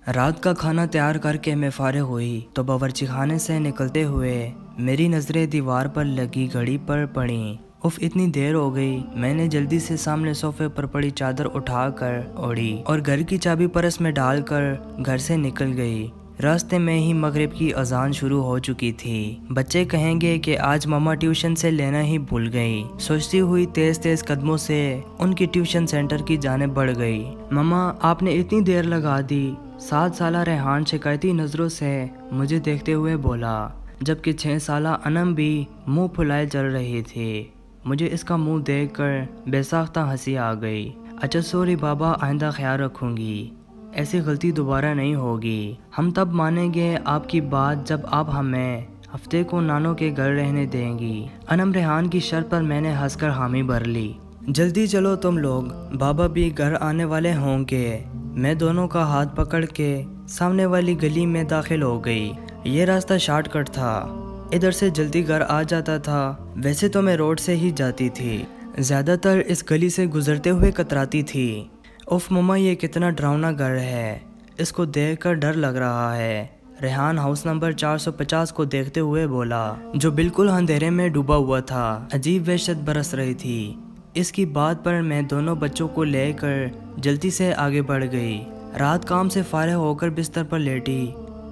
रात का खाना तैयार करके मैं फारिग हुई तो बावर्ची खाने से निकलते हुए मेरी नज़रें दीवार पर लगी घड़ी पर पड़ी। उफ, इतनी देर हो गई। मैंने जल्दी से सामने सोफे पर पड़ी चादर उठाकर ओढ़ी और घर की चाबी पर्स में डालकर घर से निकल गई। रास्ते में ही मगरिब की अजान शुरू हो चुकी थी। बच्चे कहेंगे कि आज मम्मा ट्यूशन से लेना ही भूल गई। सोचती हुई तेज तेज कदमों से उनकी ट्यूशन सेंटर की जानिब बढ़ गई। मम्मा, आपने इतनी देर लगा दी। 7 साला रेहान शिकायती नज़रों से मुझे देखते हुए बोला, जबकि 6 साला अनम भी मुंह फुलाए चल रही थी। मुझे इसका मुंह देखकर बेसाख्ता हंसी आ गई। अच्छा सॉरी बाबा, आइंदा ख्याल रखूंगी। ऐसी गलती दोबारा नहीं होगी। हम तब मानेंगे आपकी बात जब आप हमें हफ्ते को नानों के घर रहने देंगी। अनम रेहान की शर्त पर मैंने हंसकर हामी भर ली। जल्दी चलो तुम लोग, बाबा भी घर आने वाले होंगे। मैं दोनों का हाथ पकड़ के सामने वाली गली में दाखिल हो गई। ये रास्ता शॉर्टकट था, इधर से जल्दी घर आ जाता था। वैसे तो मैं रोड से ही जाती थी, ज़्यादातर इस गली से गुजरते हुए कतराती थी। उफ मम्मा, ये कितना डरावना घर है, इसको देखकर डर लग रहा है। रेहान हाउस नंबर 450 को देखते हुए बोला, जो बिल्कुल अंधेरे में डूबा हुआ था। अजीब वहशत बरस रही थी। इसकी बात पर मैं दोनों बच्चों को लेकर जल्दी से आगे बढ़ गई। रात काम से फारिग होकर बिस्तर पर लेटी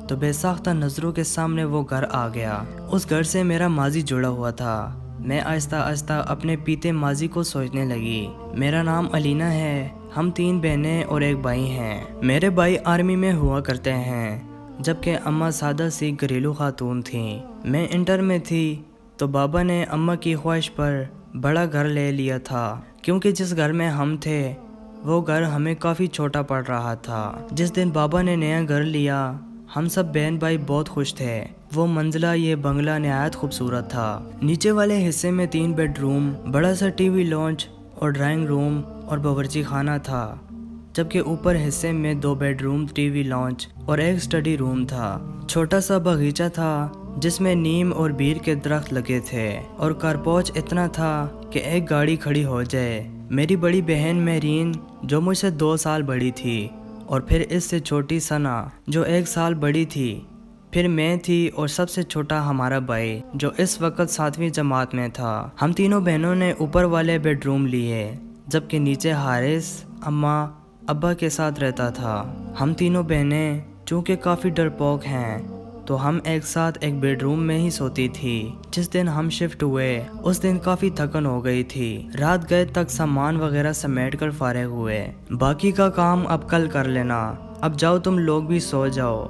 तो बेसाख्ता नज़रों के सामने वो घर आ गया। उस घर से मेरा माजी जुड़ा हुआ था। मैं आहिस्ता आहिस्ता अपने पीते माजी को सोचने लगी। मेरा नाम अलीना है। हम 3 बहनें और 1 भाई हैं। मेरे भाई आर्मी में हुआ करते हैं, जबकि अम्मा सादा सी घरेलू खातून थीं। मैं इंटर में थी तो बाबा ने अम्मा की ख्वाहिश पर बड़ा घर ले लिया था, क्योंकि जिस घर में हम थे वो घर हमें काफ़ी छोटा पड़ रहा था। जिस दिन बाबा ने नया घर लिया हम सब बहन भाई बहुत खुश थे। वो मंजिला, ये बंगला नहायत खूबसूरत था। नीचे वाले हिस्से में 3 बेडरूम, बड़ा सा टीवी लॉन्च और ड्राइंग रूम और बावर्ची खाना था, जबकि ऊपर हिस्से में 2 बेडरूम, टीवी लॉन्च और 1 स्टडी रूम था। छोटा सा बगीचा था जिसमें नीम और बीर के दरख्त लगे थे और कारपोच इतना था कि एक गाड़ी खड़ी हो जाए। मेरी बड़ी बहन मेरीन, जो मुझसे 2 साल बड़ी थी, और फिर इससे छोटी सना, जो 1 साल बड़ी थी। फिर मैं थी और सबसे छोटा हमारा भाई, जो इस वक्त 7वीं जमात में था। हम तीनों बहनों ने ऊपर वाले बेडरूम लिए, जबकि नीचे हारिस अम्मा अब्बा के साथ रहता था। हम तीनों बहनें चूँकि काफ़ी डरपोक हैं तो हम एक साथ एक बेडरूम में ही सोती थी। जिस दिन हम शिफ्ट हुए उस दिन काफ़ी थकन हो गई थी। रात गए तक सामान वगैरह समेट कर फारिग हुए। बाकी का काम अब कल कर लेना, अब जाओ तुम लोग भी सो जाओ।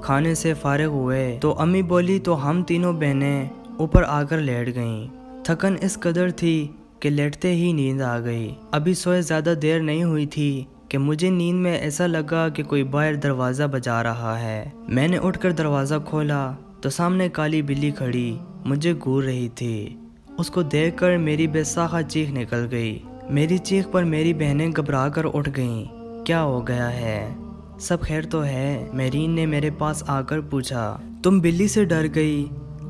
खाने से फारिग हुए तो अम्मी बोली तो हम तीनों बहनें ऊपर आकर लेट गईं। थकन इस कदर थी कि लेटते ही नींद आ गई। अभी सोए ज़्यादा देर नहीं हुई थी कि मुझे नींद में ऐसा लगा कि कोई बाहर दरवाज़ा बजा रहा है। मैंने उठकर दरवाज़ा खोला तो सामने काली बिल्ली खड़ी मुझे घूर रही थी। उसको देखकर मेरी बेसाखा चीख निकल गई। मेरी चीख पर मेरी बहनें घबरा कर उठ गईं। क्या हो गया है, सब खैर तो है? मेरीन ने मेरे पास आकर पूछा। तुम बिल्ली से डर गई?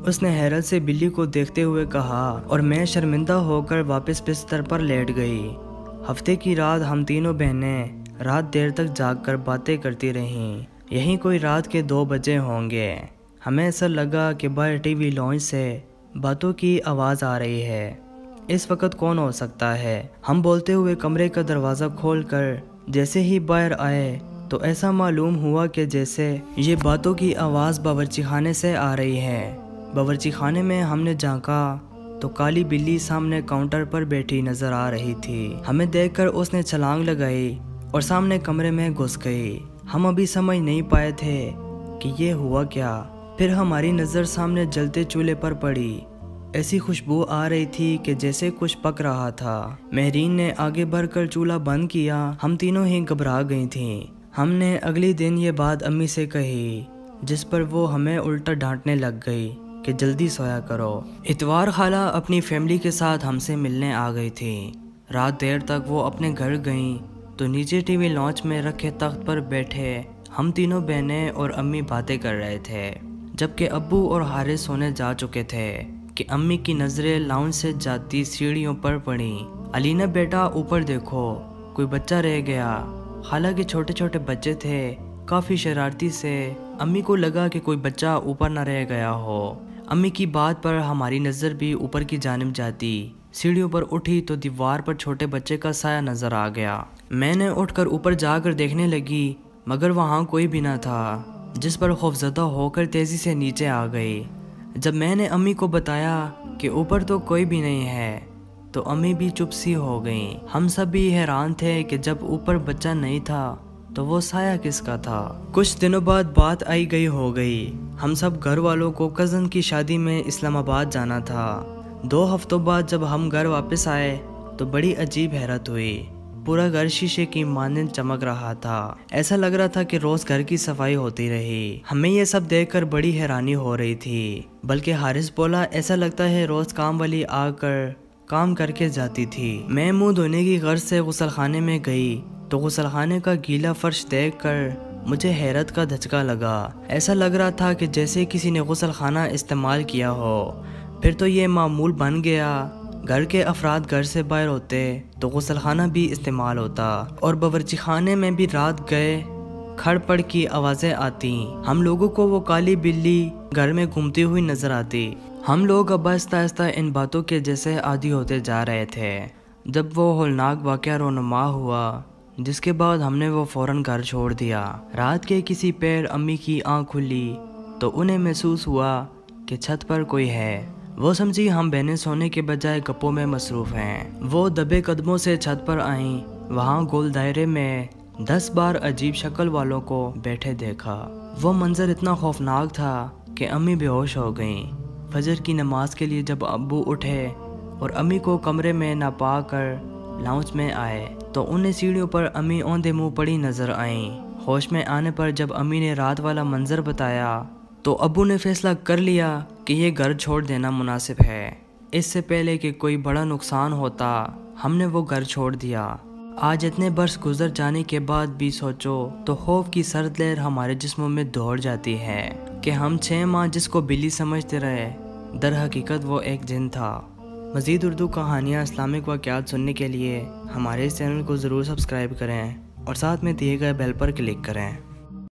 उसने हैरत से बिल्ली को देखते हुए कहा, और मैं शर्मिंदा होकर वापस बिस्तर पर लेट गई। हफ्ते की रात हम तीनों बहनें रात देर तक जागकर बातें करती रहीं। यहीं कोई रात के 2 बजे होंगे। हमें ऐसा लगा कि बाहर टीवी लॉन्च से बातों की आवाज़ आ रही है। इस वक्त कौन हो सकता है? हम बोलते हुए कमरे का दरवाज़ा खोलकर जैसे ही बाहर आए तो ऐसा मालूम हुआ कि जैसे ये बातों की आवाज़ बावर्ची खाने से आ रही है। बावर्ची खाने में हमने झांका तो काली बिल्ली सामने काउंटर पर बैठी नजर आ रही थी। हमें देखकर उसने छलांग लगाई और सामने कमरे में घुस गई। हम अभी समझ नहीं पाए थे कि ये हुआ क्या। फिर हमारी नज़र सामने जलते चूल्हे पर पड़ी। ऐसी खुशबू आ रही थी कि जैसे कुछ पक रहा था। मेहरीन ने आगे बढ़कर चूल्हा बंद किया। हम तीनों ही घबरा गई थीं। हमने अगले दिन ये बात अम्मी से कही, जिस पर वो हमें उल्टा डांटने लग गई कि जल्दी सोया करो। इतवार खाला अपनी फैमिली के साथ हमसे मिलने आ गई थी। रात देर तक वो अपने घर गईं तो नीचे टीवी लॉन्च में रखे तख्त पर बैठे हम तीनों बहनें और अम्मी बातें कर रहे थे, जबकि अब्बू और हारिस सोने जा चुके थे कि अम्मी की नज़रें लाउंज से जाती सीढ़ियों पर पड़ी। अलीना बेटा ऊपर देखो, कोई बच्चा रह गया। हालांकि छोटे छोटे बच्चे थे काफ़ी शरारती से। अम्मी को लगा कि कोई बच्चा ऊपर न रह गया हो। अम्मी की बात पर हमारी नज़र भी ऊपर की जानिब जाती। सीढ़ियों पर उठी तो दीवार पर छोटे बच्चे का साया नज़र आ गया। मैंने उठकर ऊपर जाकर देखने लगी, मगर वहाँ कोई भी न था, जिस पर खौफजदा होकर तेज़ी से नीचे आ गई। जब मैंने अम्मी को बताया कि ऊपर तो कोई भी नहीं है, तो अम्मी भी चुप सी हो गई। हम सब भी हैरान थे कि जब ऊपर बच्चा नहीं था तो वो साया किसका था। कुछ दिनों बाद बात आई गई हो गई। हम सब घर वालों को कज़न की शादी में इस्लामाबाद जाना था। 2 हफ्तों बाद जब हम घर वापस आए तो बड़ी अजीब हैरत हुई। पूरा घर शीशे की मानंद चमक रहा था। ऐसा लग रहा था कि रोज़ घर की सफाई होती रही। हमें ये सब देखकर बड़ी हैरानी हो रही थी। बल्कि हारिस बोला, ऐसा लगता है रोज़ काम वाली आकर काम करके जाती थी। मैं मुंह धोने की गर्ज से गुसलखाने में गई तो गुसलखाने का गीला फर्श देखकर मुझे हैरत का धचका लगा। ऐसा लग रहा था कि जैसे किसी ने गुसलखाना इस्तेमाल किया हो। फिर तो ये मामूल बन गया, घर के अफराद घर से बाहर होते तो गुसलखाना भी इस्तेमाल होता, और बावर्ची खाने में भी रात गए खड़पड़ की आवाज़ें आती। हम लोगों को वो काली बिल्ली घर में घूमती हुई नजर आती। हम लोग अब आहिस्ता आहिस्ता इन बातों के जैसे आदी होते जा रहे थे। जब वो होलनाक वाक़या रोनुमा हुआ, जिसके बाद हमने वो फ़ौरन घर छोड़ दिया। रात के किसी पैर अम्मी की आँख खुली तो उन्हें महसूस हुआ कि छत पर कोई है। वो समझी हम बहनें सोने के बजाय गप्पों में मसरूफ़ हैं। वो दबे कदमों से छत पर आईं। वहाँ गोल दायरे में 10 बार अजीब शक्ल वालों को बैठे देखा। वो मंजर इतना खौफनाक था कि अम्मी बेहोश हो गईं। फजर की नमाज के लिए जब अब्बू उठे और अम्मी को कमरे में ना पा कर लाउंज में आए तो उन्हें सीढ़ियों पर अम्मी औंधे मुंह पड़ी नजर आईं। होश में आने पर जब अम्मी ने रात वाला मंजर बताया तो अब्बू ने फैसला कर लिया कि ये घर छोड़ देना मुनासिब है। इससे पहले कि कोई बड़ा नुकसान होता, हमने वो घर छोड़ दिया। आज इतने बरस गुजर जाने के बाद भी सोचो तो खौफ की सर्द लहर हमारे जिस्मों में दौड़ जाती है कि हम 6 माह जिसको बिल्ली समझते रहे, दर हकीकत वो एक जिन था। मज़ीद उर्दू कहानियाँ, इस्लामिक वाक़यात सुनने के लिए हमारे इस चैनल को ज़रूर सब्सक्राइब करें और साथ में दिए गए बेल पर क्लिक करें।